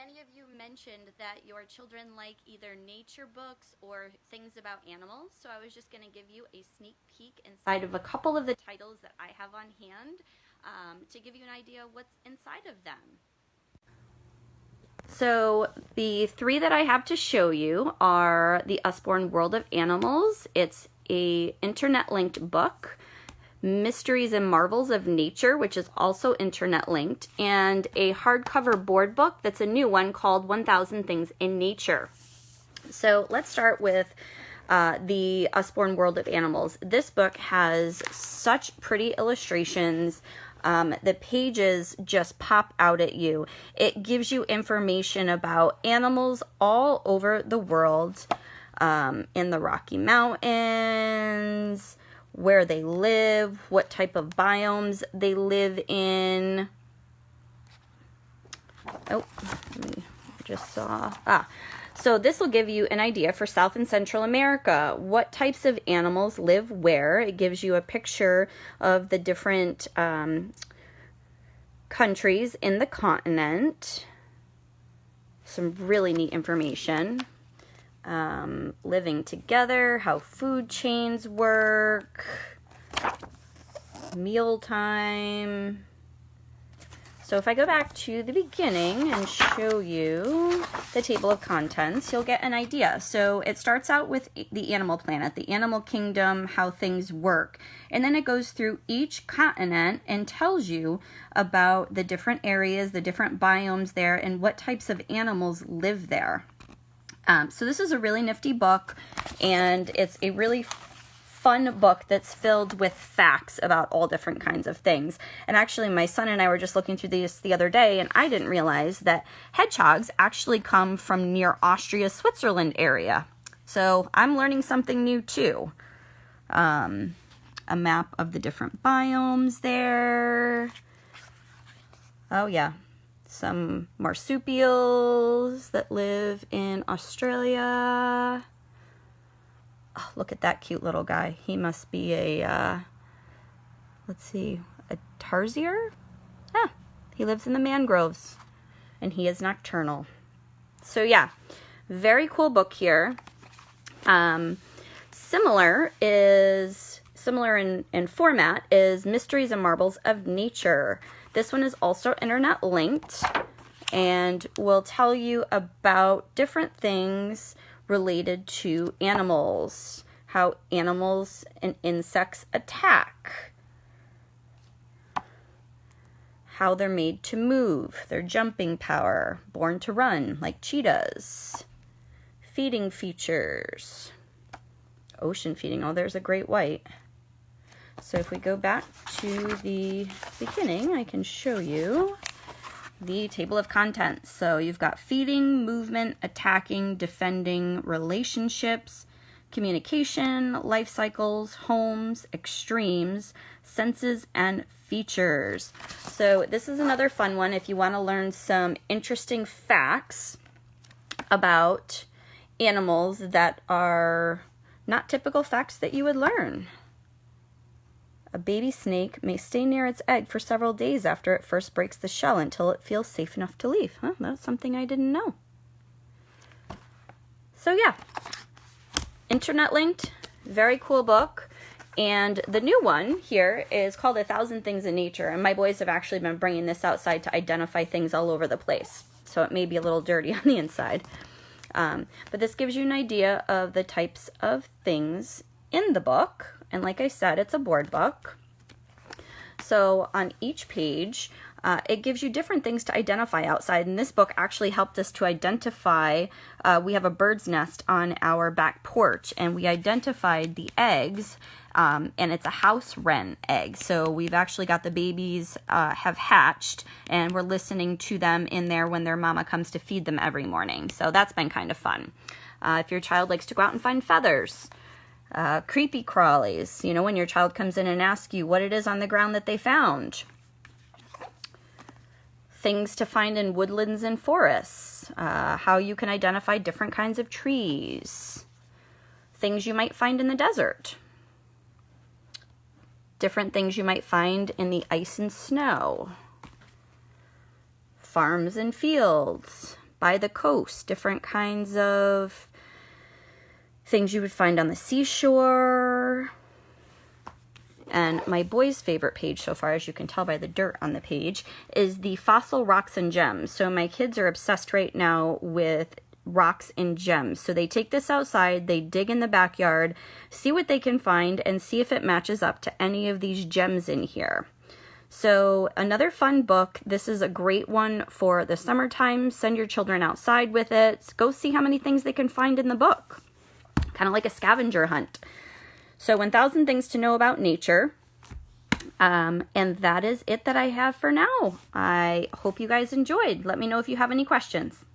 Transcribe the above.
many of you mentioned that your children like either nature books or things about animals, so I was just going to give you a sneak peek inside of a couple of the titles that I have on hand to give you an idea of what's inside of them. So the three that I have to show you are the Usborne World of Animals. It's a internet-linked book. Mysteries and Marvels of Nature, which is also internet linked, and a hardcover board book that's a new one called 1000 Things in Nature. So let's start with the Usborne World of Animals. This book has such pretty illustrations. The pages just pop out at you. It gives you information about animals all over the world, in the Rocky Mountains, where they live, what type of biomes they live in. Oh, I just saw. So this will give you an idea for South and Central America. What types of animals live where? It gives you a picture of the different countries in the continent. Some really neat information. Living together, how food chains work, mealtime. So if I go back to the beginning and show you the table of contents, you'll get an idea. So it starts out with the animal planet, the animal kingdom, how things work. And then it goes through each continent and tells you about the different areas, the different biomes there, and what types of animals live there. So this is a really nifty book, and it's a really fun book that's filled with facts about all different kinds of things. And actually, my son and I were just looking through this the other day, and I didn't realize that hedgehogs actually come from near Austria, Switzerland area. So I'm learning something new too. A map of the different biomes there. Oh yeah. Some marsupials that live in Australia. Oh, look at that cute little guy. He must be a, let's see, a tarsier? Ah, he lives in the mangroves, and he is nocturnal. So yeah, very cool book here. Similar in format is Mysteries and Marvels of Nature. This one is also internet linked and will tell you about different things related to animals, how animals and insects attack, how they're made to move, their jumping power, born to run like cheetahs, feeding features, ocean feeding. Oh, there's a great white. So if we go back to the beginning, I can show you the table of contents. So you've got feeding, movement, attacking, defending, relationships, communication, life cycles, homes, extremes, senses, and features. So this is another fun one if you want to learn some interesting facts about animals that are not typical facts that you would learn. A baby snake may stay near its egg for several days after it first breaks the shell until it feels safe enough to leave. Huh, that's something I didn't know. So yeah, internet linked, very cool book. And the new one here is called 1000 Things in Nature. And my boys have actually been bringing this outside to identify things all over the place. So it may be a little dirty on the inside. But this gives you an idea of the types of things in the book. And like I said, it's a board book. So on each page, it gives you different things to identify outside. And this book actually helped us to identify, we have a bird's nest on our back porch, and we identified the eggs, and it's a house wren egg. So we've actually got the babies have hatched, and we're listening to them in there when their mama comes to feed them every morning. So that's been kind of fun. If your child likes to go out and find feathers, creepy crawlies, you know, when your child comes in and asks you what it is on the ground that they found. Things to find in woodlands and forests, how you can identify different kinds of trees, things you might find in the desert, different things you might find in the ice and snow, farms and fields, by the coast, different kinds of things you would find on the seashore. And my boy's favorite page so far, as you can tell by the dirt on the page, is the fossil rocks and gems. So my kids are obsessed right now with rocks and gems. So they take this outside, they dig in the backyard, see what they can find, and see if it matches up to any of these gems in here. So another fun book. This is a great one for the summertime. Send your children outside with it. Go see how many things they can find in the book. Kind of like a scavenger hunt. So 1,000 Things to Know About Nature. And that is it that I have for now. I hope you guys enjoyed. Let me know if you have any questions.